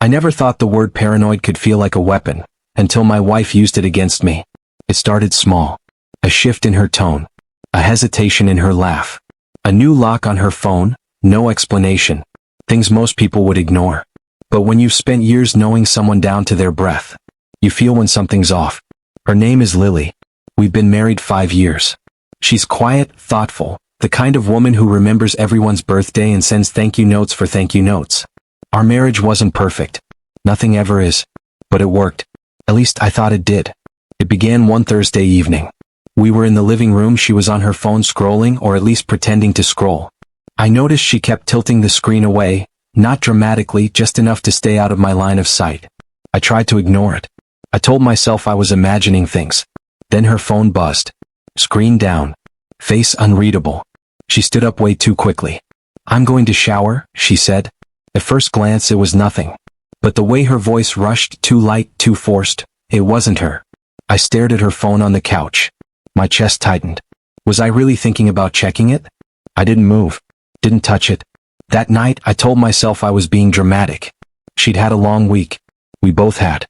I never thought the word paranoid could feel like a weapon, until my wife used it against me. It started small. A shift in her tone. A hesitation in her laugh. A new lock on her phone, no explanation. Things most people would ignore. But when you've spent years knowing someone down to their breath, you feel when something's off. Her name is Lily. We've been married 5 years. She's quiet, thoughtful, the kind of woman who remembers everyone's birthday and sends thank you notes for thank you notes. Our marriage wasn't perfect. Nothing ever is. But it worked. At least I thought it did. It began one Thursday evening. We were in the living room. She was on her phone scrolling, or at least pretending to scroll. I noticed she kept tilting the screen away, not dramatically, just enough to stay out of my line of sight. I tried to ignore it. I told myself I was imagining things. Then her phone buzzed. Screen down. Face unreadable. She stood up way too quickly. "I'm going to shower," she said. At first glance it was nothing. But the way her voice rushed, too light, too forced, it wasn't her. I stared at her phone on the couch. My chest tightened. Was I really thinking about checking it? I didn't move. Didn't touch it. That night I told myself I was being dramatic. She'd had a long week. We both had.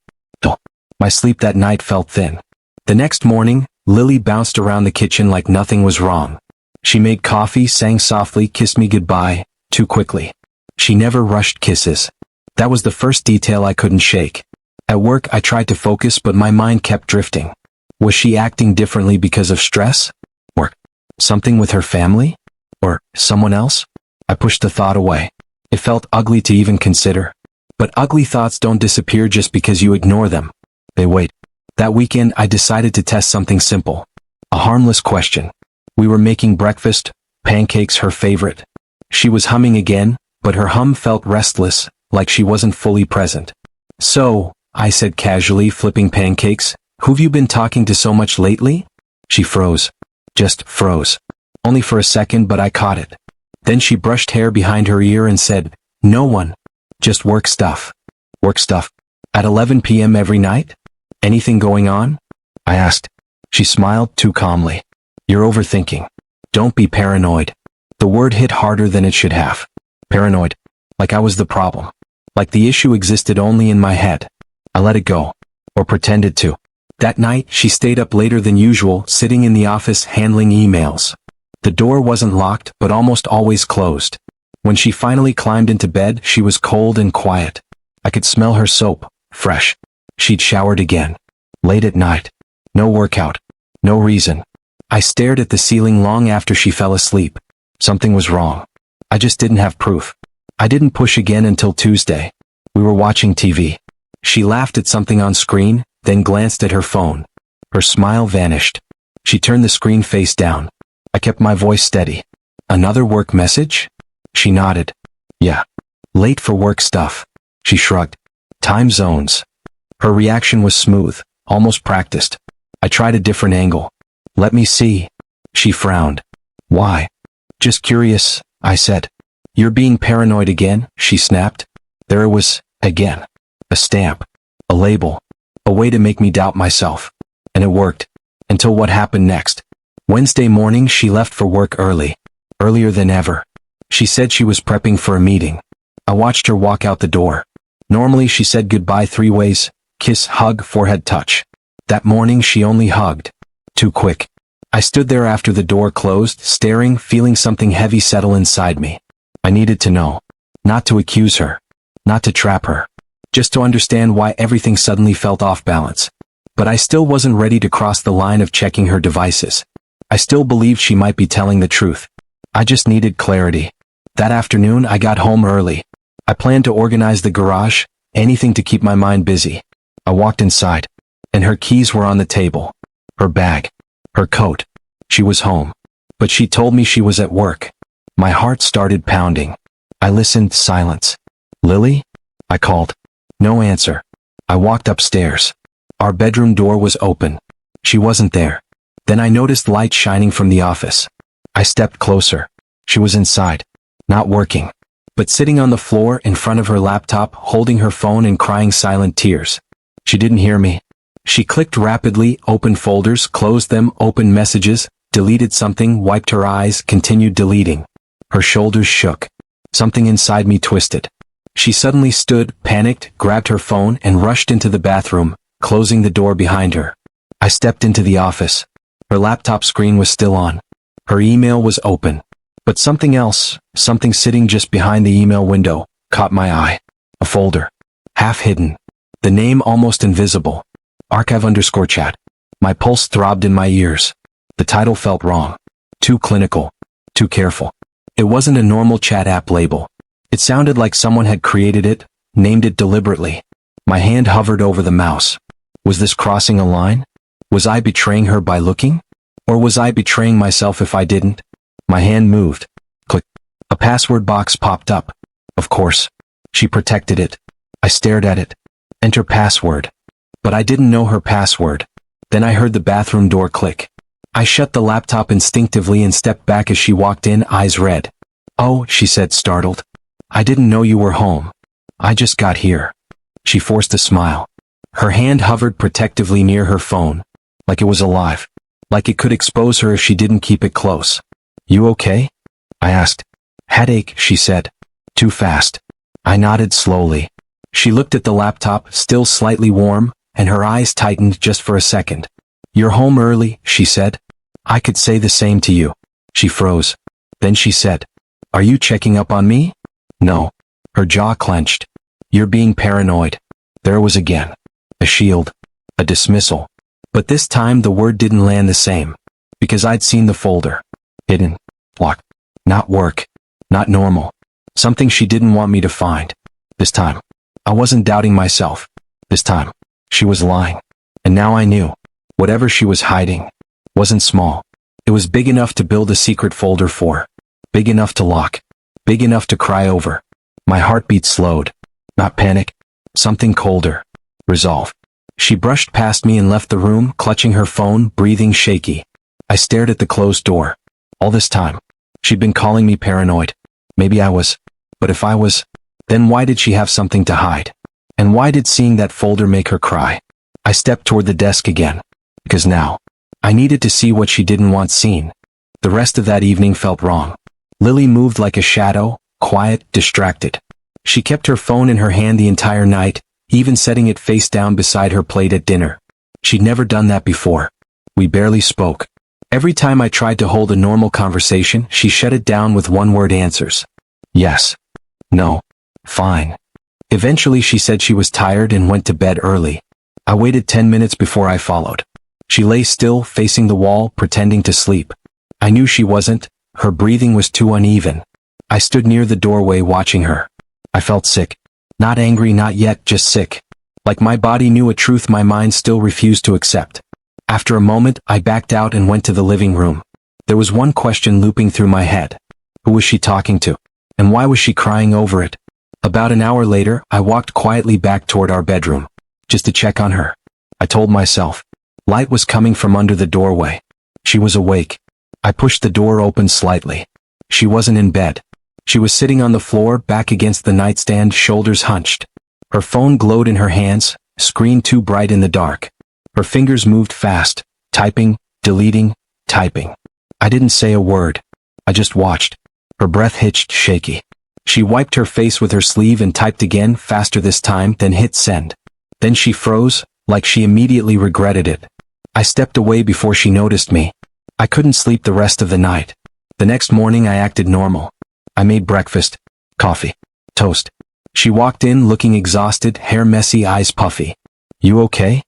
My sleep that night felt thin. The next morning, Lily bounced around the kitchen like nothing was wrong. She made coffee, sang softly, kissed me goodbye, too quickly. She never rushed kisses. That was the first detail I couldn't shake. At work I tried to focus, but my mind kept drifting. Was she acting differently because of stress? Or something with her family? Or someone else? I pushed the thought away. It felt ugly to even consider. But ugly thoughts don't disappear just because you ignore them. They wait. That weekend I decided to test something simple. A harmless question. We were making breakfast, pancakes her favorite. She was humming again, but her hum felt restless, like she wasn't fully present. "So," I said casually, flipping pancakes, "who've you been talking to so much lately?" She froze. Just froze. Only for a second, but I caught it. Then she brushed hair behind her ear and said, "No one. Just work stuff." "Work stuff? At 11 p.m. every night? Anything going on?" I asked. She smiled too calmly. "You're overthinking. Don't be paranoid." The word hit harder than it should have. Paranoid. Like I was the problem. Like the issue existed only in my head. I let it go. Or pretended to. That night, she stayed up later than usual, sitting in the office handling emails. The door wasn't locked, but almost always closed. When she finally climbed into bed, she was cold and quiet. I could smell her soap, fresh. She'd showered again. Late at night. No workout. No reason. I stared at the ceiling long after she fell asleep. Something was wrong. I just didn't have proof. I didn't push again until Tuesday. We were watching TV. She laughed at something on screen, then glanced at her phone. Her smile vanished. She turned the screen face down. I kept my voice steady. "Another work message?" She nodded. "Yeah. Late for work stuff." She shrugged. "Time zones." Her reaction was smooth, almost practiced. I tried a different angle. "Let me see." She frowned. "Why?" "Just curious," I said. "You're being paranoid again," she snapped. There it was, again. A stamp. A label. A way to make me doubt myself. And it worked. Until what happened next. Wednesday morning she left for work early. Earlier than ever. She said she was prepping for a meeting. I watched her walk out the door. Normally she said goodbye 3 ways: kiss, hug, forehead touch. That morning she only hugged. Too quick. I stood there after the door closed, staring, feeling something heavy settle inside me. I needed to know. Not to accuse her. Not to trap her. Just to understand why everything suddenly felt off balance. But I still wasn't ready to cross the line of checking her devices. I still believed she might be telling the truth. I just needed clarity. That afternoon I got home early. I planned to organize the garage, anything to keep my mind busy. I walked inside. And her keys were on the table. Her bag. Her coat. She was home. But she told me she was at work. My heart started pounding. I listened, silence. "Lily?" I called. No answer. I walked upstairs. Our bedroom door was open. She wasn't there. Then I noticed light shining from the office. I stepped closer. She was inside. Not working. But sitting on the floor in front of her laptop, holding her phone and crying silent tears. She didn't hear me. She clicked rapidly, opened folders, closed them, opened messages, deleted something, wiped her eyes, continued deleting. Her shoulders shook. Something inside me twisted. She suddenly stood, panicked, grabbed her phone, and rushed into the bathroom, closing the door behind her. I stepped into the office. Her laptop screen was still on. Her email was open. But something else, something sitting just behind the email window, caught my eye. A folder. Half hidden. The name almost invisible. Archive_chat. My pulse throbbed in my ears. The title felt wrong. Too clinical. Too careful. It wasn't a normal chat app label. It sounded like someone had created it, named it deliberately. My hand hovered over the mouse. Was this crossing a line? Was I betraying her by looking? Or was I betraying myself if I didn't? My hand moved. Click. A password box popped up. Of course. She protected it. I stared at it. Enter password. But I didn't know her password. Then I heard the bathroom door click. I shut the laptop instinctively and stepped back as she walked in, eyes red. "Oh," she said, startled. "I didn't know you were home. I just got here." She forced a smile. Her hand hovered protectively near her phone, like it was alive, like it could expose her if she didn't keep it close. "You okay?" I asked. "Headache," she said. "Too fast." I nodded slowly. She looked at the laptop, still slightly warm, and her eyes tightened just for a second. "You're home early," she said. "I could say the same to you." She froze. Then she said, "Are you checking up on me?" "No." Her jaw clenched. "You're being paranoid." There was again. A shield. A dismissal. But this time the word didn't land the same. Because I'd seen the folder. Hidden. Locked. Not work. Not normal. Something she didn't want me to find. This time. I wasn't doubting myself. This time. She was lying. And now I knew. Whatever she was hiding wasn't small. It was big enough to build a secret folder for. Big enough to lock. Big enough to cry over. My heartbeat slowed. Not panic. Something colder. Resolve. She brushed past me and left the room, clutching her phone, breathing shaky. I stared at the closed door. All this time. She'd been calling me paranoid. Maybe I was. But if I was, then why did she have something to hide? And why did seeing that folder make her cry? I stepped toward the desk again. Because now, I needed to see what she didn't want seen. The rest of that evening felt wrong. Lily moved like a shadow, quiet, distracted. She kept her phone in her hand the entire night, even setting it face down beside her plate at dinner. She'd never done that before. We barely spoke. Every time I tried to hold a normal conversation, she shut it down with one-word answers. Yes. No. Fine. Eventually she said she was tired and went to bed early. I waited 10 minutes before I followed. She lay still, facing the wall, pretending to sleep. I knew she wasn't. Her breathing was too uneven. I stood near the doorway watching her. I felt sick. Not angry, not yet, just sick. Like my body knew a truth my mind still refused to accept. After a moment, I backed out and went to the living room. There was one question looping through my head. Who was she talking to? And why was she crying over it? About an hour later, I walked quietly back toward our bedroom. Just to check on her. I told myself. Light was coming from under the doorway. She was awake. I pushed the door open slightly. She wasn't in bed. She was sitting on the floor, back against the nightstand, shoulders hunched. Her phone glowed in her hands, screen too bright in the dark. Her fingers moved fast, typing, deleting, typing. I didn't say a word. I just watched. Her breath hitched, shaky. She wiped her face with her sleeve and typed again, faster this time, then hit send. Then she froze, like she immediately regretted it. I stepped away before she noticed me. I couldn't sleep the rest of the night. The next morning I acted normal. I made breakfast, coffee, toast. She walked in looking exhausted, hair messy, eyes puffy. "You okay?"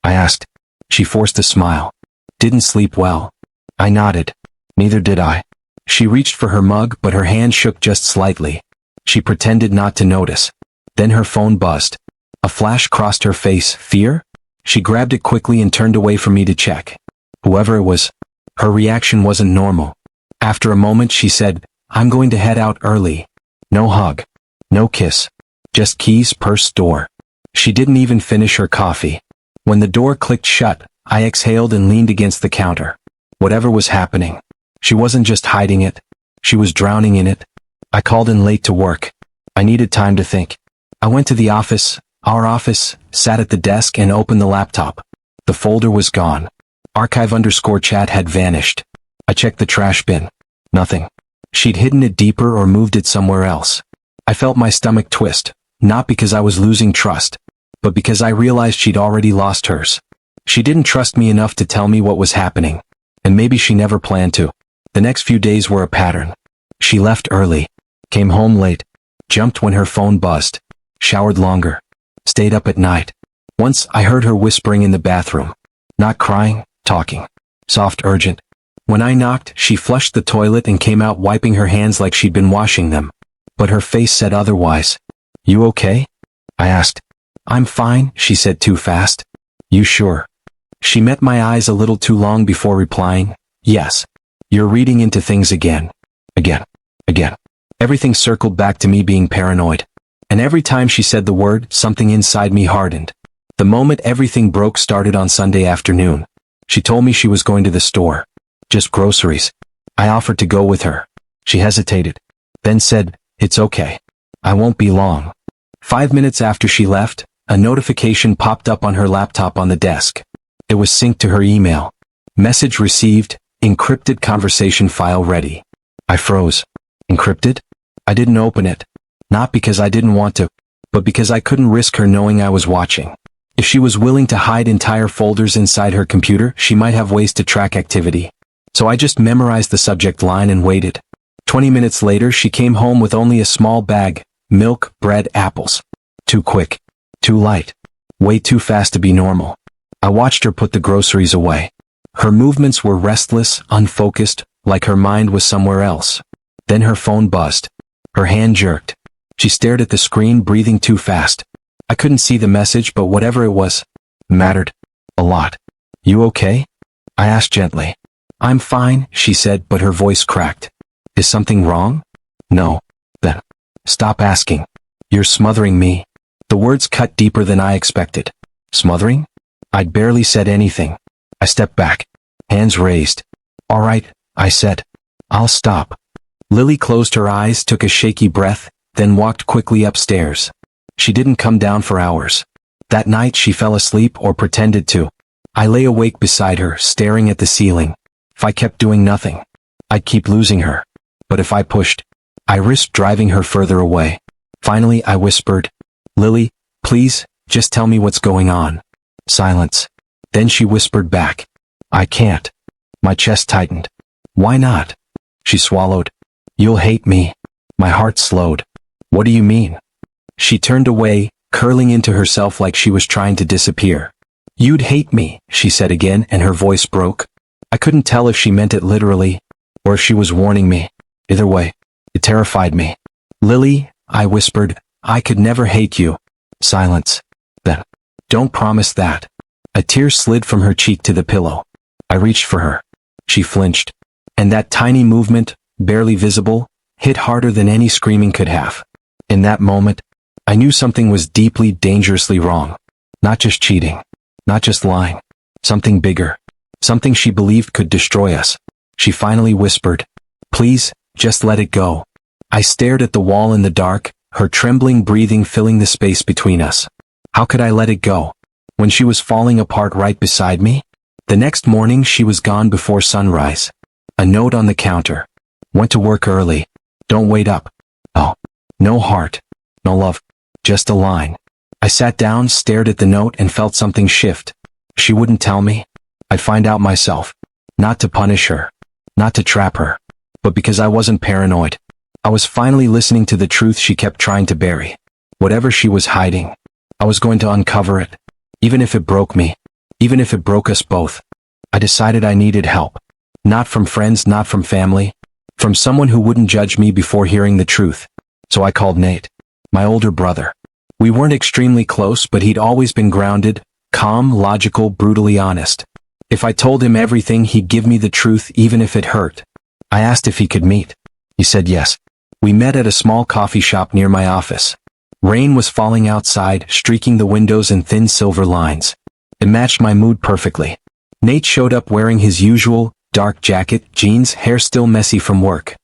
I asked. She forced a smile. "Didn't sleep well." I nodded. "Neither did I." She reached for her mug, but her hand shook just slightly. She pretended not to notice. Then her phone buzzed. A flash crossed her face. Fear? She grabbed it quickly and turned away from me to check. Whoever it was. Her reaction wasn't normal. After a moment she said, "I'm going to head out early." No hug. No kiss. Just keys, purse, door. She didn't even finish her coffee. When the door clicked shut, I exhaled and leaned against the counter. Whatever was happening. She wasn't just hiding it. She was drowning in it. I called in late to work. I needed time to think. I went to the office, our office, sat at the desk and opened the laptop. The folder was gone. Archive_chat had vanished. I checked the trash bin. Nothing. She'd hidden it deeper or moved it somewhere else. I felt my stomach twist, not because I was losing trust, but because I realized she'd already lost hers. She didn't trust me enough to tell me what was happening, and maybe she never planned to. The next few days were a pattern. She left early, came home late, jumped when her phone buzzed, showered longer, stayed up at night. Once I heard her whispering in the bathroom. Not crying, talking. Soft, urgent. When I knocked, she flushed the toilet and came out wiping her hands like she'd been washing them. But her face said otherwise. "You okay?" I asked. "I'm fine," she said too fast. "You sure?" She met my eyes a little too long before replying, "Yes." "You're reading into things again." Again. Everything circled back to me being paranoid. And every time she said the word, something inside me hardened. The moment everything broke started on Sunday afternoon. She told me she was going to the store. Just groceries. I offered to go with her. She hesitated. Then said, "It's okay. I won't be long." 5 minutes after she left, a notification popped up on her laptop on the desk. It was synced to her email. Message received, encrypted conversation file ready. I froze. Encrypted? I didn't open it. Not because I didn't want to, but because I couldn't risk her knowing I was watching. If she was willing to hide entire folders inside her computer, she might have ways to track activity. So I just memorized the subject line and waited. 20 minutes later, she came home with only a small bag, milk, bread, apples. Too quick. Too light. Way too fast to be normal. I watched her put the groceries away. Her movements were restless, unfocused, like her mind was somewhere else. Then her phone buzzed. Her hand jerked. She stared at the screen, breathing too fast. I couldn't see the message, but whatever it was, mattered. A lot. "You okay?" I asked gently. "I'm fine," she said, but her voice cracked. "Is something wrong?" "No." "Then stop asking. You're smothering me." The words cut deeper than I expected. Smothering? I'd barely said anything. I stepped back. Hands raised. "All right," I said. "I'll stop." Lily closed her eyes, took a shaky breath, then walked quickly upstairs. She didn't come down for hours. That night she fell asleep or pretended to. I lay awake beside her, staring at the ceiling. If I kept doing nothing, I'd keep losing her. But if I pushed, I risked driving her further away. Finally, I whispered, "Lily, please, just tell me what's going on." Silence. Then she whispered back, "I can't." My chest tightened. "Why not?" She swallowed. "You'll hate me." My heart slowed. "What do you mean?" She turned away, curling into herself like she was trying to disappear. "You'd hate me," she said again, and her voice broke. I couldn't tell if she meant it literally, or if she was warning me. Either way, it terrified me. "Lily," I whispered, "I could never hate you." Silence. Then, "Don't promise that." A tear slid from her cheek to the pillow. I reached for her. She flinched. And that tiny movement, barely visible, hit harder than any screaming could have. In that moment, I knew something was deeply, dangerously wrong. Not just cheating. Not just lying. Something bigger. Something she believed could destroy us. She finally whispered, "Please, just let it go." I stared at the wall in the dark, her trembling breathing filling the space between us. How could I let it go? When she was falling apart right beside me? The next morning she was gone before sunrise. A note on the counter. "Went to work early. Don't wait up." Oh. No heart. No love. Just a line. I sat down, stared at the note, and felt something shift. She wouldn't tell me. I'd find out myself. Not to punish her. Not to trap her. But because I wasn't paranoid. I was finally listening to the truth she kept trying to bury. Whatever she was hiding, I was going to uncover it. Even if it broke me. Even if it broke us both. I decided I needed help. Not from friends, not from family. From someone who wouldn't judge me before hearing the truth. So I called Nate. My older brother. We weren't extremely close, but he'd always been grounded, calm, logical, brutally honest. If I told him everything, he'd give me the truth even if it hurt. I asked if he could meet. He said yes. We met at a small coffee shop near my office. Rain was falling outside, streaking the windows in thin silver lines. It matched my mood perfectly. Nate showed up wearing his usual, dark jacket, jeans, hair still messy from work.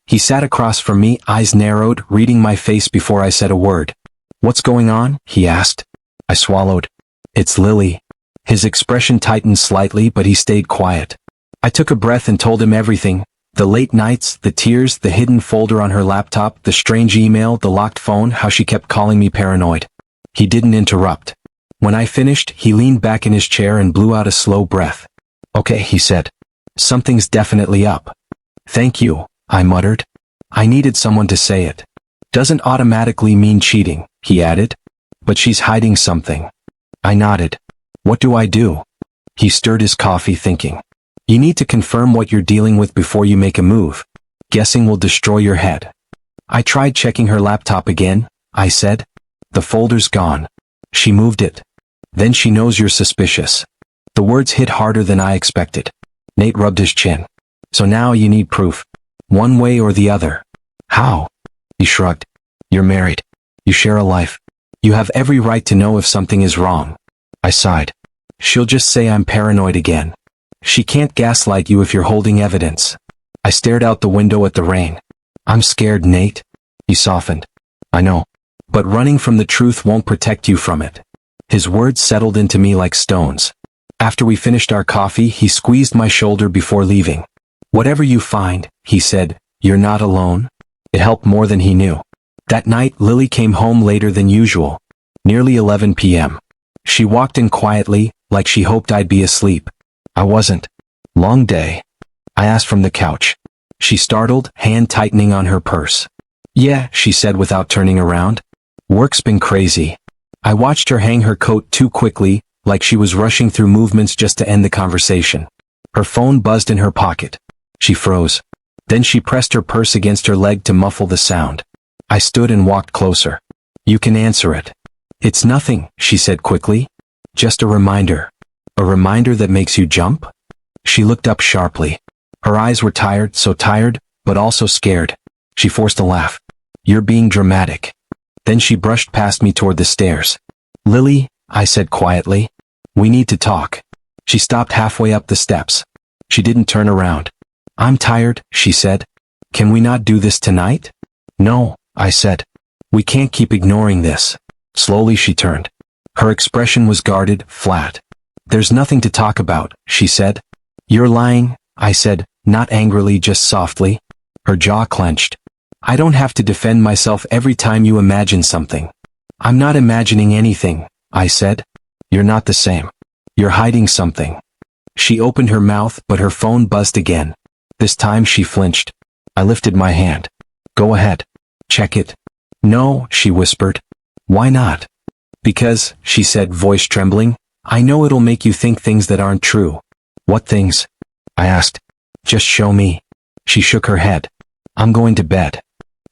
He sat across from me, eyes narrowed, reading my face before I said a word. "What's going on?" he asked. I swallowed. "It's Lily." His expression tightened slightly, but he stayed quiet. I took a breath and told him everything, The late nights, the tears, the hidden folder on her laptop, the strange email, the locked phone, how she kept calling me paranoid. He didn't interrupt. When I finished, he leaned back in his chair and blew out a slow breath. Okay, he said. Something's definitely up. Thank you, I muttered. I needed someone to say it. Doesn't automatically mean cheating, he added. But she's hiding something. I nodded. What do I do? He stirred his coffee, thinking. You need to confirm what you're dealing with before you make a move. Guessing will destroy your head. I tried checking her laptop again, I said. The folder's gone. She moved it. Then she knows you're suspicious. The words hit harder than I expected. Nate rubbed his chin. So now you need proof. One way or the other. How? He shrugged. You're married. You share a life. You have every right to know if something is wrong. I sighed. She'll just say I'm paranoid again. She can't gaslight you if you're holding evidence. I stared out the window at the rain. I'm scared, Nate. He softened. I know. But running from the truth won't protect you from it. His words settled into me like stones. After we finished our coffee, he squeezed my shoulder before leaving. Whatever you find, he said, you're not alone. It helped more than he knew. That night, Lily came home later than usual. Nearly 11 p.m. She walked in quietly, like she hoped I'd be asleep. I wasn't. Long day? I asked from the couch. She startled, hand tightening on her purse. Yeah, she said without turning around. Work's been crazy. I watched her hang her coat too quickly, like she was rushing through movements just to end the conversation. Her phone buzzed in her pocket. She froze. Then she pressed her purse against her leg to muffle the sound. I stood and walked closer. You can answer it. It's nothing, she said quickly. Just a reminder. A reminder that makes you jump? She looked up sharply. Her eyes were tired, so tired, but also scared. She forced a laugh. You're being dramatic. Then she brushed past me toward the stairs. Lily, I said quietly. We need to talk. She stopped halfway up the steps. She didn't turn around. I'm tired, she said. Can we not do this tonight? No, I said. We can't keep ignoring this. Slowly she turned. Her expression was guarded, flat. There's nothing to talk about, she said. You're lying, I said, not angrily, just softly. Her jaw clenched. I don't have to defend myself every time you imagine something. I'm not imagining anything, I said. You're not the same. You're hiding something. She opened her mouth, but her phone buzzed again. This time she flinched. I lifted my hand. Go ahead. Check it. No, she whispered. Why not? Because, she said, voice trembling, I know it'll make you think things that aren't true. What things? I asked. Just show me. She shook her head. I'm going to bed.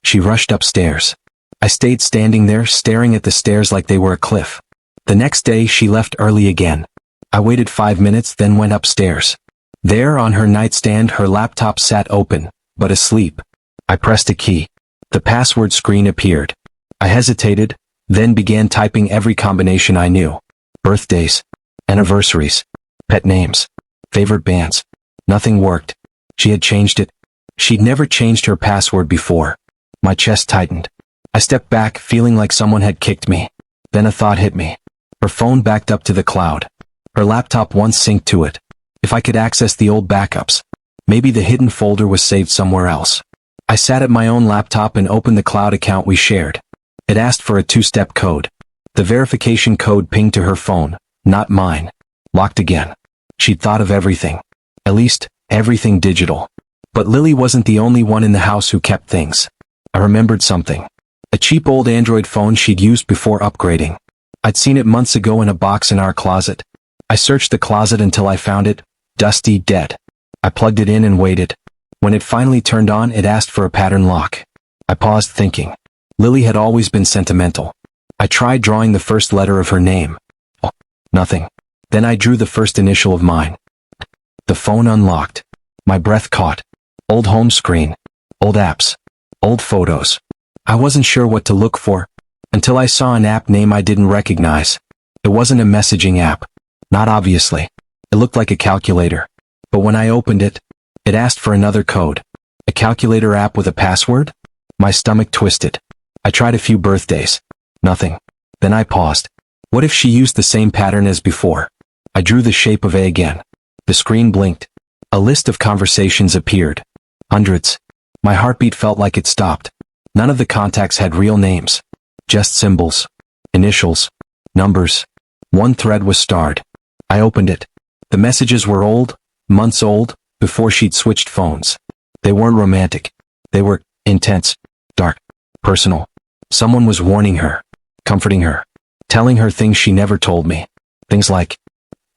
She rushed upstairs. I stayed standing there, staring at the stairs like they were a cliff. The next day she left early again. I waited 5 minutes, then went upstairs. There on her nightstand her laptop sat open, but asleep. I pressed a key. The password screen appeared. I hesitated, then began typing every combination I knew. Birthdays, anniversaries, pet names, favorite bands. Nothing worked. She had changed it. She'd never changed her password before. My chest tightened. I stepped back, feeling like someone had kicked me. Then a thought hit me. Her phone backed up to the cloud. Her laptop once synced to it. If I could access the old backups, maybe the hidden folder was saved somewhere else. I sat at my own laptop and opened the cloud account we shared. It asked for a 2-step code. The verification code pinged to her phone, not mine. Locked again. She'd thought of everything. At least, everything digital. But Lily wasn't the only one in the house who kept things. I remembered something. A cheap old Android phone she'd used before upgrading. I'd seen it months ago in a box in our closet. I searched the closet until I found it, dusty, dead. I plugged it in and waited. When it finally turned on, it asked for a pattern lock. I paused, thinking. Lily had always been sentimental. I tried drawing the first letter of her name. Oh, nothing. Then I drew the first initial of mine. The phone unlocked. My breath caught. Old home screen. Old apps. Old photos. I wasn't sure what to look for, until I saw an app name I didn't recognize. It wasn't a messaging app. Not obviously. It looked like a calculator. But when I opened it, it asked for another code. A calculator app with a password? My stomach twisted. I tried a few birthdays. Nothing. Then I paused. What if she used the same pattern as before? I drew the shape of A again. The screen blinked. A list of conversations appeared. Hundreds. My heartbeat felt like it stopped. None of the contacts had real names. Just symbols. Initials. Numbers. One thread was starred. I opened it. The messages were old, months old, before she'd switched phones. They weren't romantic. They were intense, dark, personal. Someone was warning her, comforting her, telling her things she never told me. Things like,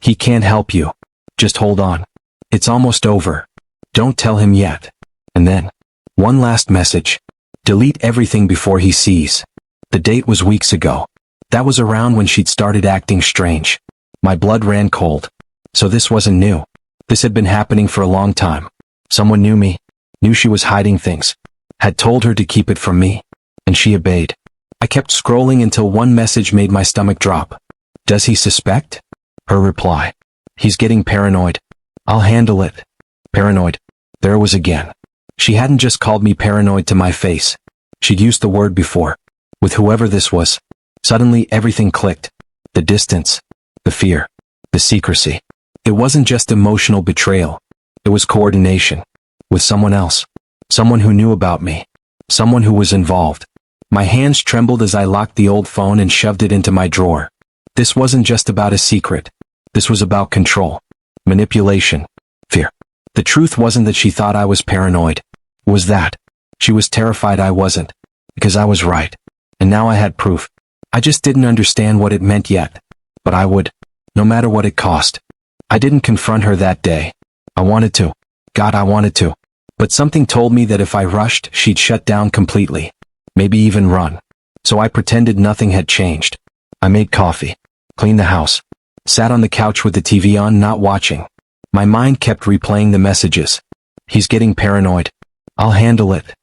"He can't help you. Just hold on. It's almost over. Don't tell him yet." And then, one last message. "Delete everything before he sees." The date was weeks ago. That was around when she'd started acting strange. My blood ran cold. So this wasn't new. This had been happening for a long time. Someone knew me, knew she was hiding things, had told her to keep it from me, and she obeyed. I kept scrolling until one message made my stomach drop. "Does he suspect?" Her reply. "He's getting paranoid. I'll handle it." Paranoid. There it was again. She hadn't just called me paranoid to my face. She'd used the word before. With whoever this was. Suddenly everything clicked. The distance. The fear. The secrecy. It wasn't just emotional betrayal. It was coordination. With someone else. Someone who knew about me. Someone who was involved. My hands trembled as I locked the old phone and shoved it into my drawer. This wasn't just about a secret. This was about control. Manipulation. Fear. The truth wasn't that she thought I was paranoid. It was that. She was terrified I wasn't. Because I was right. And now I had proof. I just didn't understand what it meant yet. But I would. No matter what it cost. I didn't confront her that day. I wanted to. God, I wanted to. But something told me that if I rushed, she'd shut down completely. Maybe even run. So I pretended nothing had changed. I made coffee. Cleaned the house. Sat on the couch with the TV on, not watching. My mind kept replaying the messages. "He's getting paranoid. I'll handle it.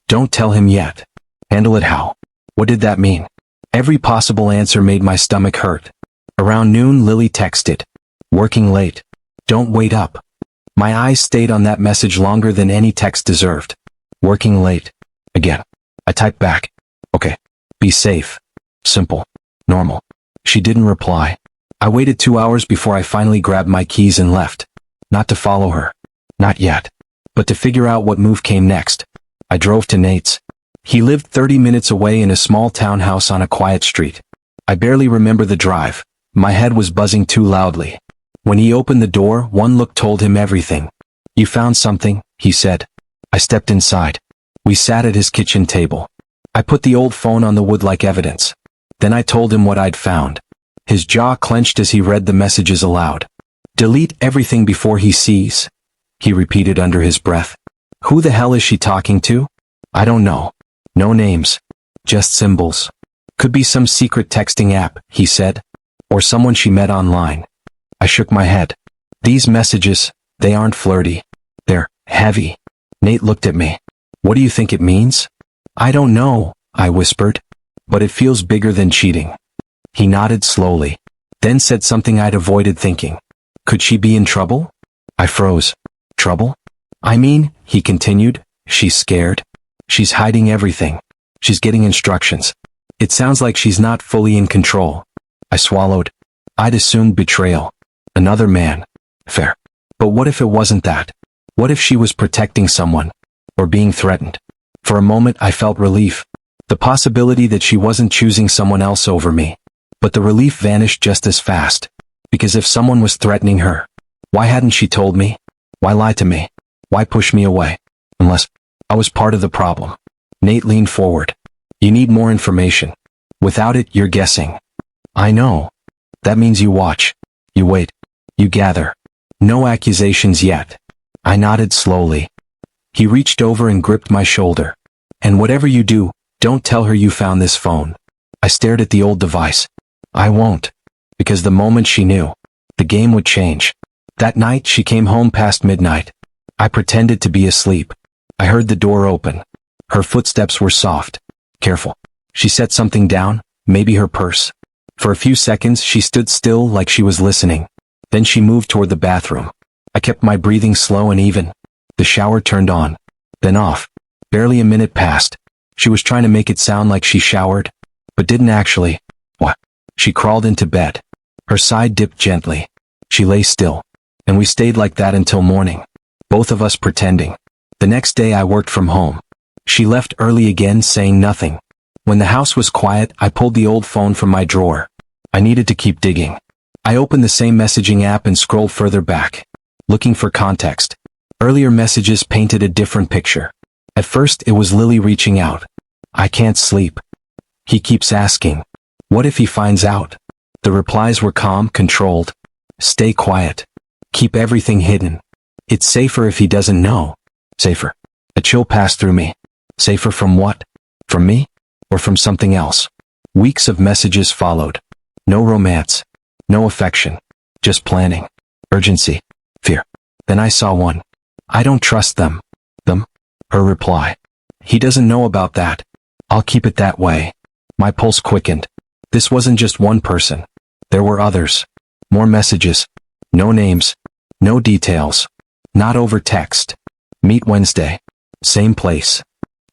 Don't tell him yet." Handle it how? What did that mean? Every possible answer made my stomach hurt. Around noon, Lily texted. "Working late. Don't wait up." My eyes stayed on that message longer than any text deserved. Working late. Again. I typed back. "Okay. Be safe." Simple. Normal. She didn't reply. I waited 2 hours before I finally grabbed my keys and left. Not to follow her. Not yet. But to figure out what move came next. I drove to Nate's. He lived 30 minutes away in a small townhouse on a quiet street. I barely remember the drive. My head was buzzing too loudly. When he opened the door, one look told him everything. "You found something," he said. I stepped inside. We sat at his kitchen table. I put the old phone on the wood like evidence. Then I told him what I'd found. His jaw clenched as he read the messages aloud. "Delete everything before he sees," he repeated under his breath. Who the hell is she talking to? I don't know. No names. Just symbols. Could be some secret texting app, he said. Or someone she met online. I shook my head. These messages, they aren't flirty. They're heavy. Nate looked at me. What do you think it means? I don't know, I whispered. But it feels bigger than cheating. He nodded slowly. Then said something I'd avoided thinking. Could she be in trouble? I froze. Trouble? I mean, he continued, she's scared. She's hiding everything. She's getting instructions. It sounds like she's not fully in control. I swallowed. I'd assumed betrayal. Another man. Fair. But what if it wasn't that? What if she was protecting someone? Or being threatened? For a moment I felt relief. The possibility that she wasn't choosing someone else over me. But the relief vanished just as fast. Because if someone was threatening her, why hadn't she told me? Why lie to me? Why push me away? Unless I was part of the problem. Nate leaned forward. You need more information. Without it, you're guessing. I know. That means you watch. You wait. You gather. No accusations yet. I nodded slowly. He reached over and gripped my shoulder. And whatever you do, don't tell her you found this phone. I stared at the old device. I won't. Because the moment she knew, the game would change. That night she came home past midnight. I pretended to be asleep. I heard the door open. Her footsteps were soft. Careful. She set something down, maybe her purse. For a few seconds she stood still like she was listening. Then she moved toward the bathroom. I kept my breathing slow and even. The shower turned on. Then off. Barely a minute passed. She was trying to make it sound like she showered, but didn't actually. What? She crawled into bed. Her side dipped gently. She lay still. And we stayed like that until morning. Both of us pretending. The next day I worked from home. She left early again, saying nothing. When the house was quiet, I pulled the old phone from my drawer. I needed to keep digging. I opened the same messaging app and scrolled further back, looking for context. Earlier messages painted a different picture. At first, it was Lily reaching out. I can't sleep. He keeps asking. What if he finds out? The replies were calm, controlled. Stay quiet. Keep everything hidden. It's safer if he doesn't know. Safer. A chill passed through me. Safer from what? From me? Or from something else? Weeks of messages followed. No romance. No affection. Just planning. Urgency. Fear. Then I saw one. I don't trust them. Them? Her reply. He doesn't know about that. I'll keep it that way. My pulse quickened. This wasn't just one person. There were others. More messages. No names. No details. Not over text. Meet Wednesday. Same place.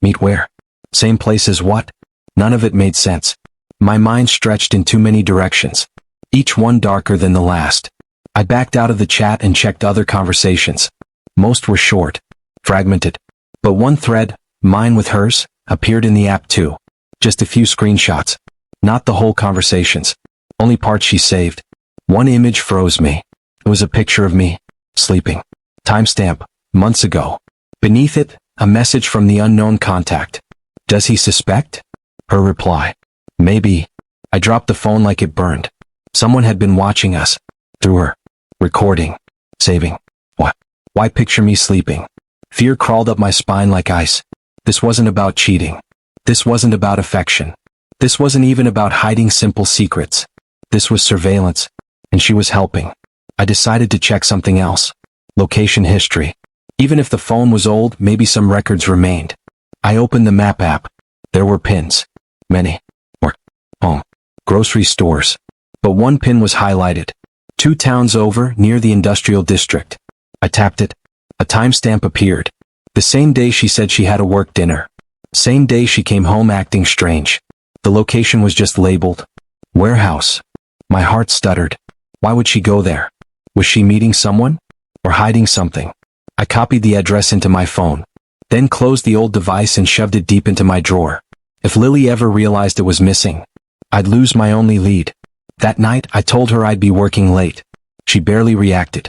Meet where? Same place as what? None of it made sense. My mind stretched in too many directions, each one darker than the last. I backed out of the chat and checked other conversations. Most were short, fragmented. But one thread, mine with hers, appeared in the app too. Just a few screenshots. Not the whole conversations. Only parts she saved. One image froze me. It was a picture of me, sleeping. Timestamp, months ago. Beneath it, a message from the unknown contact. Does he suspect? Her reply. Maybe. I dropped the phone like it burned. Someone had been watching us. Through her. Recording. Saving. What? Why picture me sleeping? Fear crawled up my spine like ice. This wasn't about cheating. This wasn't about affection. This wasn't even about hiding simple secrets. This was surveillance. And she was helping. I decided to check something else. Location history. Even if the phone was old, maybe some records remained. I opened the map app. There were pins. Many. Work. Home. Grocery stores. But one pin was highlighted. 2 towns over, near the industrial district. I tapped it. A timestamp appeared. The same day she said she had a work dinner. Same day she came home acting strange. The location was just labeled. Warehouse. My heart stuttered. Why would she go there? Was she meeting someone? Or hiding something? I copied the address into my phone. Then closed the old device and shoved it deep into my drawer. If Lily ever realized it was missing, I'd lose my only lead. That night, I told her I'd be working late. She barely reacted.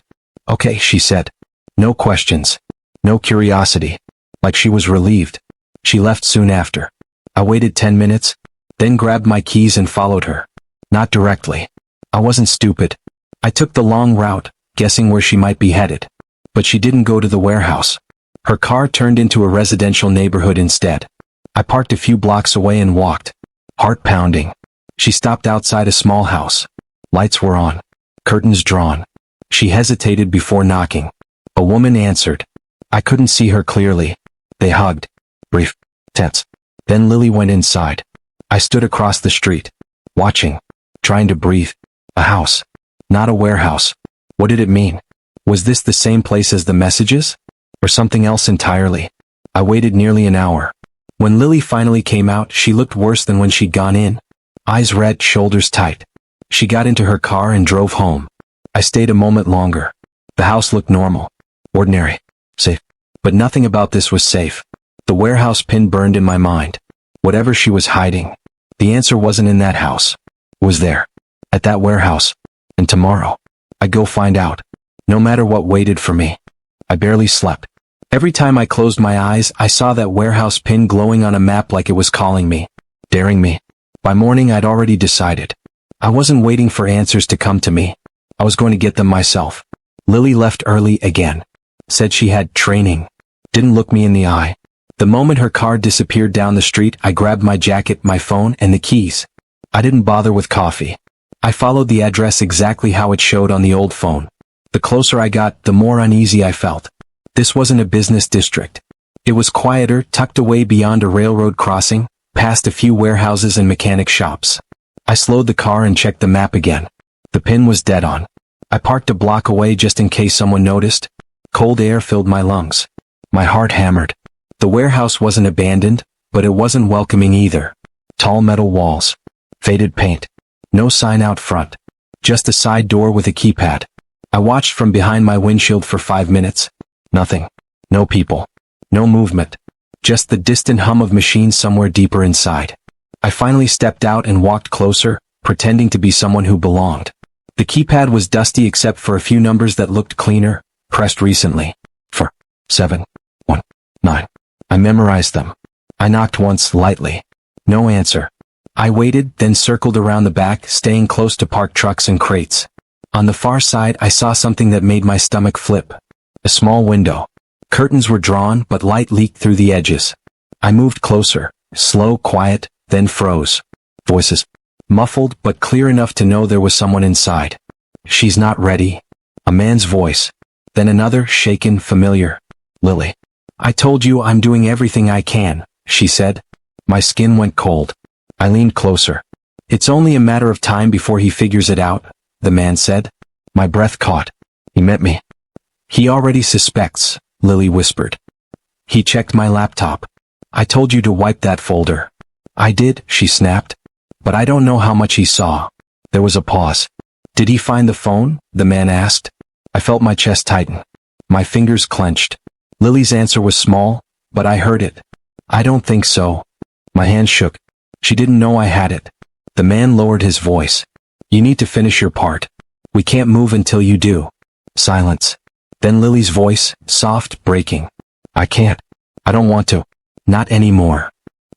Okay, she said. No questions. No curiosity. Like she was relieved. She left soon after. I waited 10 minutes, then grabbed my keys and followed her. Not directly. I wasn't stupid. I took the long route, guessing where she might be headed. But she didn't go to the warehouse. Her car turned into a residential neighborhood instead. I parked a few blocks away and walked. Heart pounding. She stopped outside a small house. Lights were on. Curtains drawn. She hesitated before knocking. A woman answered. I couldn't see her clearly. They hugged. Brief. Tense. Then Lily went inside. I stood across the street. Watching. Trying to breathe. A house. Not a warehouse. What did it mean? Was this the same place as the messages? Or something else entirely? I waited nearly an hour. When Lily finally came out, she looked worse than when she'd gone in. Eyes red, shoulders tight. She got into her car and drove home. I stayed a moment longer. The house looked normal. Ordinary. Safe. But nothing about this was safe. The warehouse pin burned in my mind. Whatever she was hiding, the answer wasn't in that house. It was there. At that warehouse. And tomorrow, I'd go find out. No matter what waited for me. I barely slept. Every time I closed my eyes, I saw that warehouse pin glowing on a map like it was calling me. Daring me. By morning, I'd already decided. I wasn't waiting for answers to come to me. I was going to get them myself. Lily left early again. Said she had training. Didn't look me in the eye. The moment her car disappeared down the street, I grabbed my jacket, my phone, and the keys. I didn't bother with coffee. I followed the address exactly how it showed on the old phone. The closer I got, the more uneasy I felt. This wasn't a business district. It was quieter, tucked away beyond a railroad crossing, past a few warehouses and mechanic shops. I slowed the car and checked the map again. The pin was dead on. I parked a block away just in case someone noticed. Cold air filled my lungs. My heart hammered. The warehouse wasn't abandoned, but it wasn't welcoming either. Tall metal walls. Faded paint. No sign out front. Just a side door with a keypad. I watched from behind my windshield for 5 minutes. Nothing. No people. No movement. Just the distant hum of machines somewhere deeper inside. I finally stepped out and walked closer, pretending to be someone who belonged. The keypad was dusty except for a few numbers that looked cleaner, pressed recently. 4, 7, 1, 9. I memorized them. I knocked once, lightly. No answer. I waited, then circled around the back, staying close to parked trucks and crates. On the far side, I saw something that made my stomach flip. A small window. Curtains were drawn, but light leaked through the edges. I moved closer, slow, quiet, then froze. Voices. Muffled, but clear enough to know there was someone inside. She's not ready. A man's voice. Then another, shaken, familiar. Lily. I told you I'm doing everything I can, she said. My skin went cold. I leaned closer. It's only a matter of time before he figures it out, the man said. My breath caught. He met me. He already suspects, Lily whispered. He checked my laptop. I told you to wipe that folder. I did, she snapped. But I don't know how much he saw. There was a pause. Did he find the phone? The man asked. I felt my chest tighten. My fingers clenched. Lily's answer was small, but I heard it. I don't think so. My hand shook. She didn't know I had it. The man lowered his voice. You need to finish your part. We can't move until you do. Silence. Then Lily's voice, soft, breaking. I can't. I don't want to. Not anymore.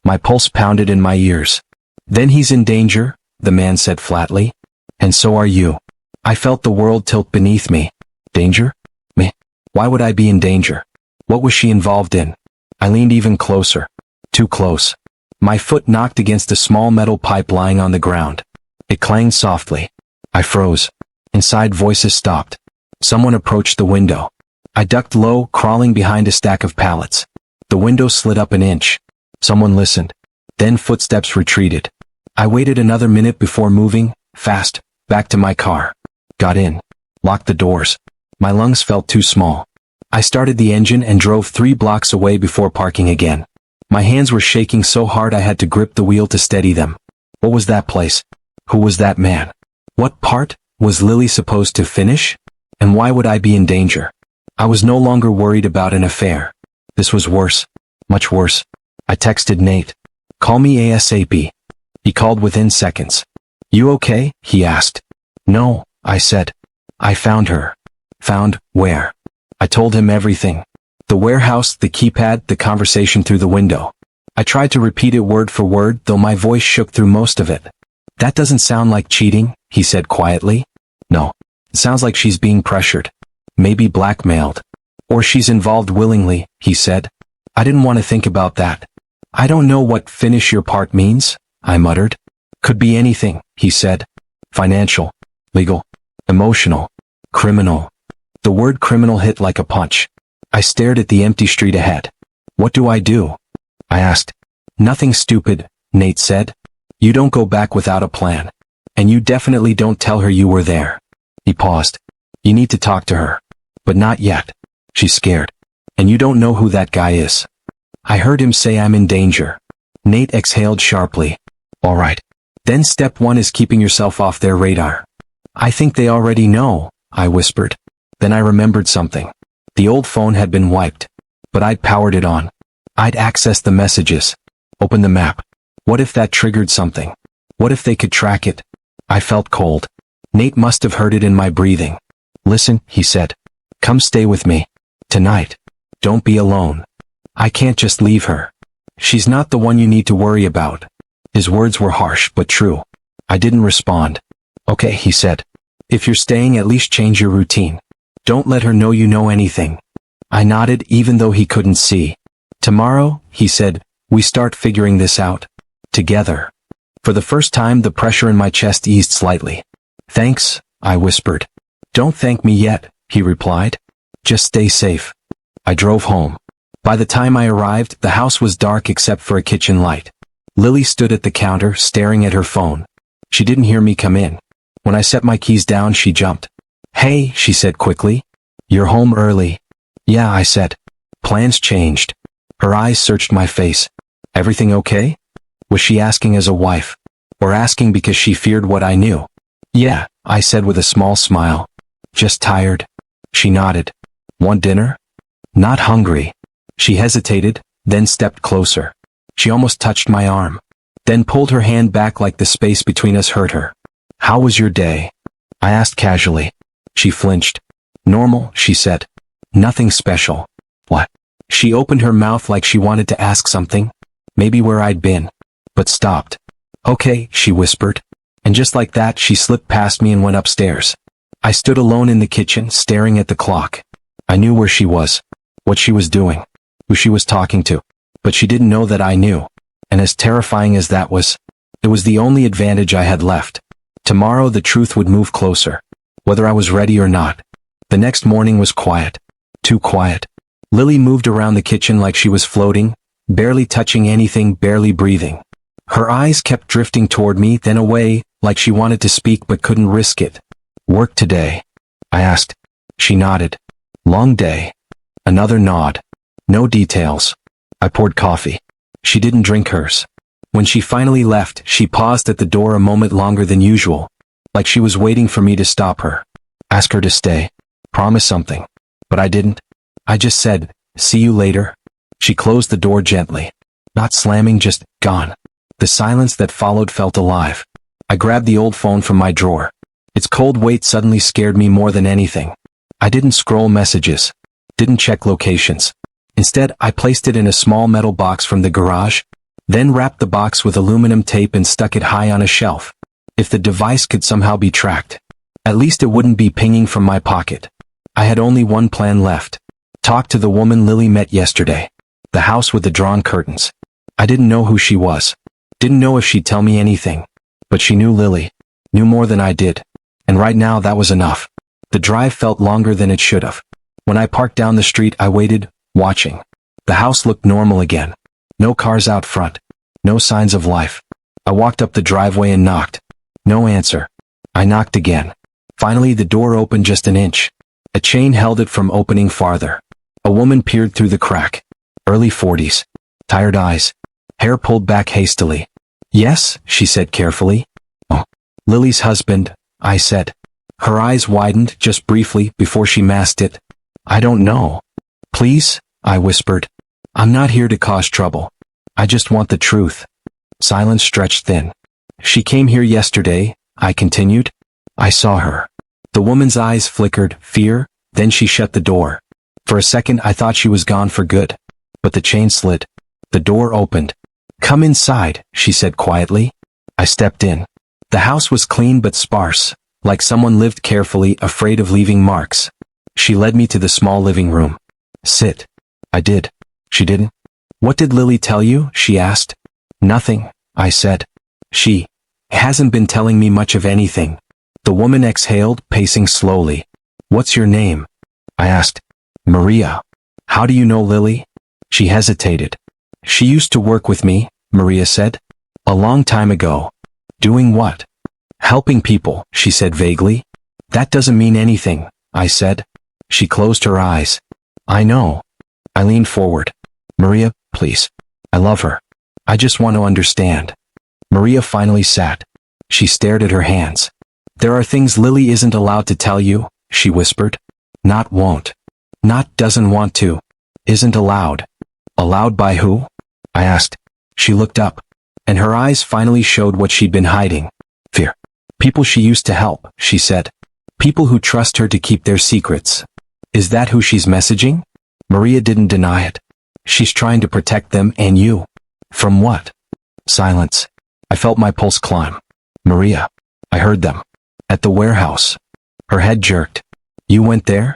My pulse pounded in my ears. Then he's in danger, the man said flatly. And so are you. I felt the world tilt beneath me. Danger? Me? Why would I be in danger? What was she involved in? I leaned even closer. Too close. My foot knocked against a small metal pipe lying on the ground. It clanged softly. I froze. Inside, voices stopped. Someone approached the window. I ducked low, crawling behind a stack of pallets. The window slid up an inch. Someone listened. Then footsteps retreated. I waited another minute before moving, fast, back to my car. Got in. Locked the doors. My lungs felt too small. I started the engine and drove 3 blocks away before parking again. My hands were shaking so hard I had to grip the wheel to steady them. What was that place? Who was that man? What part was Lily supposed to finish? And why would I be in danger? I was no longer worried about an affair. This was worse. Much worse. I texted Nate. Call me ASAP. He called within seconds. You okay? He asked. No, I said. I found her. Found where? I told him everything. The warehouse, the keypad, the conversation through the window. I tried to repeat it word for word, though my voice shook through most of it. That doesn't sound like cheating, he said quietly. No. It sounds like she's being pressured. Maybe blackmailed. Or she's involved willingly, he said. I didn't want to think about that. I don't know what finish your part means, I muttered. Could be anything, he said. Financial, legal, emotional, criminal. The word criminal hit like a punch. I stared at the empty street ahead. What do? I asked. Nothing stupid, Nate said. You don't go back without a plan. And you definitely don't tell her you were there. He paused. You need to talk to her. But not yet. She's scared. And you don't know who that guy is. I heard him say I'm in danger. Nate exhaled sharply. All right. Then step 1 is keeping yourself off their radar. I think they already know, I whispered. Then I remembered something. The old phone had been wiped. But I'd powered it on. I'd accessed the messages. Opened the map. What if that triggered something? What if they could track it? I felt cold. Nate must have heard it in my breathing. Listen, he said. Come stay with me. Tonight. Don't be alone. I can't just leave her. She's not the one you need to worry about. His words were harsh but true. I didn't respond. Okay, he said. If you're staying, at least change your routine. Don't let her know you know anything. I nodded even though he couldn't see. Tomorrow, he said, we start figuring this out. Together. For the first time, the pressure in my chest eased slightly. Thanks, I whispered. Don't thank me yet, he replied. Just stay safe. I drove home. By the time I arrived, the house was dark except for a kitchen light. Lily stood at the counter, staring at her phone. She didn't hear me come in. When I set my keys down, she jumped. Hey, she said quickly. You're home early. Yeah, I said. Plans changed. Her eyes searched my face. Everything okay? Was she asking as a wife? Or asking because she feared what I knew? Yeah, I said with a small smile. Just tired. She nodded. Want dinner? Not hungry. She hesitated, then stepped closer. She almost touched my arm, then pulled her hand back like the space between us hurt her. "How was your day?" I asked casually. She flinched. "Normal," she said. "Nothing special." "What?" She opened her mouth like she wanted to ask something, maybe where I'd been, but stopped. "Okay," she whispered. And just like that, she slipped past me and went upstairs. I stood alone in the kitchen, staring at the clock. I knew where she was, what she was doing, who she was talking to, but she didn't know that I knew. And as terrifying as that was, it was the only advantage I had left. Tomorrow the truth would move closer, whether I was ready or not. The next morning was quiet. Too quiet. Lily moved around the kitchen like she was floating, barely touching anything, barely breathing. Her eyes kept drifting toward me, then away, like she wanted to speak but couldn't risk it. "Work today?" I asked. She nodded. "Long day?" Another nod. No details. I poured coffee. She didn't drink hers. When she finally left, she paused at the door a moment longer than usual, like she was waiting for me to stop her. Ask her to stay. Promise something. But I didn't. I just said, "See you later." She closed the door gently. Not slamming, just gone. The silence that followed felt alive. I grabbed the old phone from my drawer. Its cold weight suddenly scared me more than anything. I didn't scroll messages. Didn't check locations. Instead, I placed it in a small metal box from the garage, then wrapped the box with aluminum tape and stuck it high on a shelf. If the device could somehow be tracked, at least it wouldn't be pinging from my pocket. I had only one plan left. Talk to the woman Lily met yesterday. The house with the drawn curtains. I didn't know who she was. Didn't know if she'd tell me anything. But she knew Lily. Knew more than I did. And right now that was enough. The drive felt longer than it should have. When I parked down the street, I waited, watching. The house looked normal again. No cars out front. No signs of life. I walked up the driveway and knocked. No answer. I knocked again. Finally the door opened just an inch. A chain held it from opening farther. A woman peered through the crack. Early 40s. Tired eyes. Hair pulled back hastily. "Yes," she said carefully. "Oh, Lily's husband," I said. Her eyes widened just briefly before she masked it. "I don't know." "Please," I whispered. "I'm not here to cause trouble. I just want the truth." Silence stretched thin. "She came here yesterday," I continued. "I saw her." The woman's eyes flickered, fear, then she shut the door. For a second I thought she was gone for good. But the chain slid. The door opened. "Come inside," she said quietly. I stepped in. The house was clean but sparse, like someone lived carefully, afraid of leaving marks. She led me to the small living room. "Sit." I did. She didn't. "What did Lily tell you?" she asked. "Nothing," I said. "She hasn't been telling me much of anything." The woman exhaled, pacing slowly. "What's your name?" I asked. "Maria." "How do you know Lily?" She hesitated. "She used to work with me," Maria said. "A long time ago." "Doing what?" "Helping people," she said vaguely. "That doesn't mean anything," I said. She closed her eyes. "I know." I leaned forward. "Maria, please. I love her. I just want to understand." Maria finally sat. She stared at her hands. "There are things Lily isn't allowed to tell you," she whispered. "Not won't. Not doesn't want to. Isn't allowed." "Allowed by who?" I asked. She looked up, and her eyes finally showed what she'd been hiding. Fear. "People she used to help," she said. "People who trust her to keep their secrets." "Is that who she's messaging?" Maria didn't deny it. "She's trying to protect them and you." "From what?" Silence. I felt my pulse climb. "Maria." I heard them. "At the warehouse." Her head jerked. "You went there?"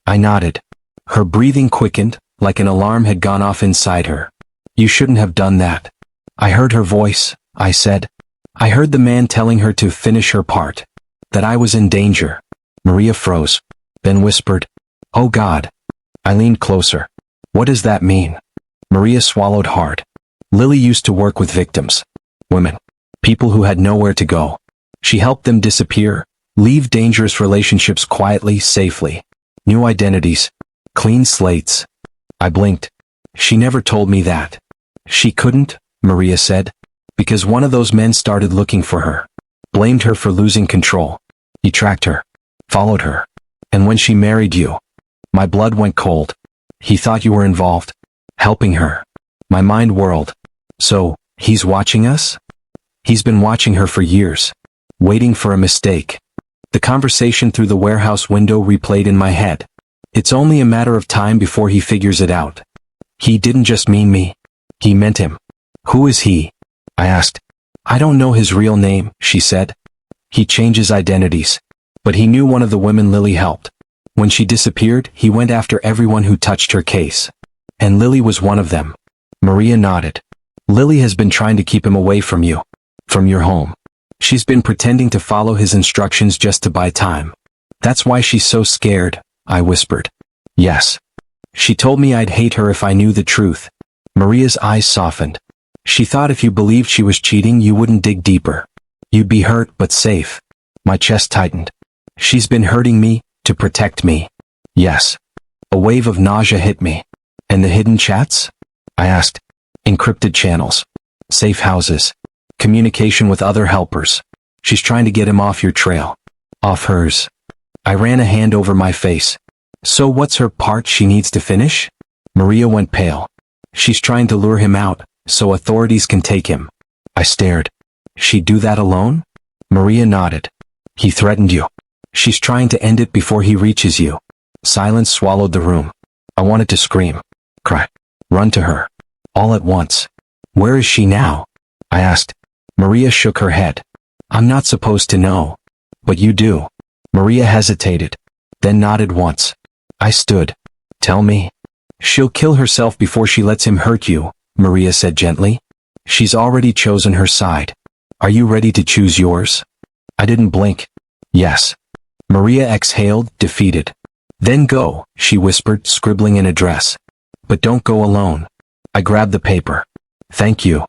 I nodded. Her breathing quickened, like an alarm had gone off inside her. "You shouldn't have done that." "I heard her voice," I said. "I heard the man telling her to finish her part. That I was in danger." Maria froze, then whispered, "Oh God." I leaned closer. "What does that mean?" Maria swallowed hard. "Lily used to work with victims. Women. People who had nowhere to go. She helped them disappear, leave dangerous relationships quietly, safely. New identities. Clean slates." I blinked. "She never told me that." "She couldn't," Maria said, "because one of those men started looking for her. Blamed her for losing control. He tracked her. Followed her. And when she married you." My blood went cold. "He thought you were involved." Helping her. My mind whirled. So, he's watching us? He's been watching her for years. Waiting for a mistake. The conversation through the warehouse window replayed in my head. It's only a matter of time before he figures it out. He didn't just mean me. He meant him. Who is he? I asked. I don't know his real name, she said. He changes identities. But he knew one of the women Lily helped. When she disappeared, he went after everyone who touched her case. And Lily was one of them. Maria nodded. Lily has been trying to keep him away from you. From your home. She's been pretending to follow his instructions just to buy time. That's why she's so scared, I whispered. Yes. She told me I'd hate her if I knew the truth. Maria's eyes softened. She thought if you believed she was cheating you wouldn't dig deeper. You'd be hurt but safe. My chest tightened. She's been hurting me, to protect me. Yes. A wave of nausea hit me. And the hidden chats? I asked. Encrypted channels. Safe houses. Communication with other helpers. She's trying to get him off your trail. Off hers. I ran a hand over my face. So what's her part she needs to finish? Maria went pale. She's trying to lure him out, so authorities can take him. I stared. She'd do that alone? Maria nodded. He threatened you. She's trying to end it before he reaches you. Silence swallowed the room. I wanted to scream. Cry. Run to her. All at once. Where is she now? I asked. Maria shook her head. I'm not supposed to know. But you do. Maria hesitated. Then nodded once. I stood. Tell me. She'll kill herself before she lets him hurt you, Maria said gently. She's already chosen her side. Are you ready to choose yours? I didn't blink. Yes. Maria exhaled, defeated. Then go, she whispered, scribbling an address. But don't go alone. I grabbed the paper. Thank you.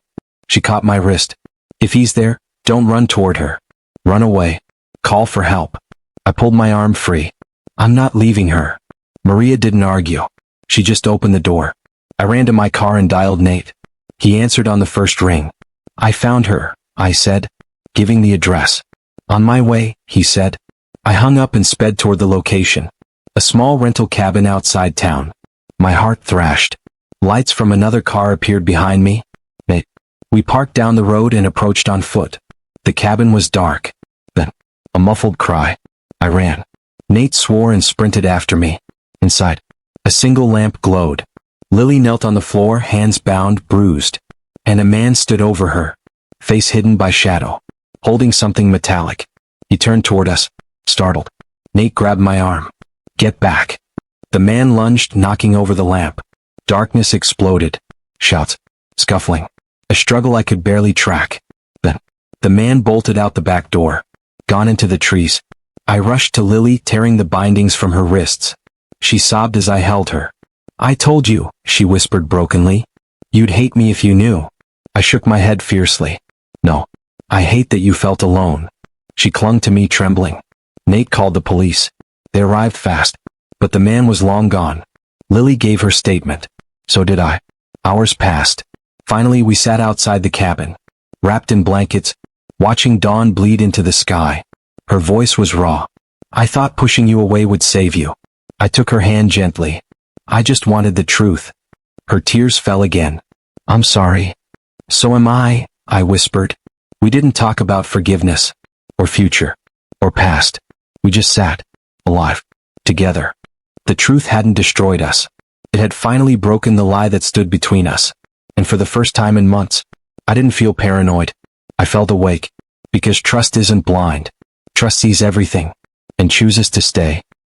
She caught my wrist. If he's there, don't run toward her. Run away. Call for help. I pulled my arm free. I'm not leaving her. Maria didn't argue. She just opened the door. I ran to my car and dialed Nate. He answered on the first ring. I found her, I said, giving the address. On my way, he said. I hung up and sped toward the location. A small rental cabin outside town. My heart thrashed. Lights from another car appeared behind me. Nate. We parked down the road and approached on foot. The cabin was dark. Then, a muffled cry. I ran. Nate swore and sprinted after me. Inside, a single lamp glowed. Lily knelt on the floor, hands bound, bruised. And a man stood over her, face hidden by shadow, holding something metallic. He turned toward us, startled. Nate grabbed my arm. Get back. The man lunged, knocking over the lamp. Darkness exploded. Shouts. Scuffling. A struggle I could barely track. Then, the man bolted out the back door. Gone into the trees. I rushed to Lily, tearing the bindings from her wrists. She sobbed as I held her. I told you, she whispered brokenly. You'd hate me if you knew. I shook my head fiercely. No. I hate that you felt alone. She clung to me, trembling. Nate called the police. They arrived fast. But the man was long gone. Lily gave her statement. So did I. Hours passed. Finally we sat outside the cabin, wrapped in blankets, watching dawn bleed into the sky. Her voice was raw. I thought pushing you away would save you. I took her hand gently. I just wanted the truth. Her tears fell again. I'm sorry. So am I whispered. We didn't talk about forgiveness, or future, or past. We just sat, alive, together. The truth hadn't destroyed us. It had finally broken the lie that stood between us. And for the first time in months, I didn't feel paranoid. I felt awake. Because trust isn't blind. Trust sees everything. And chooses to stay.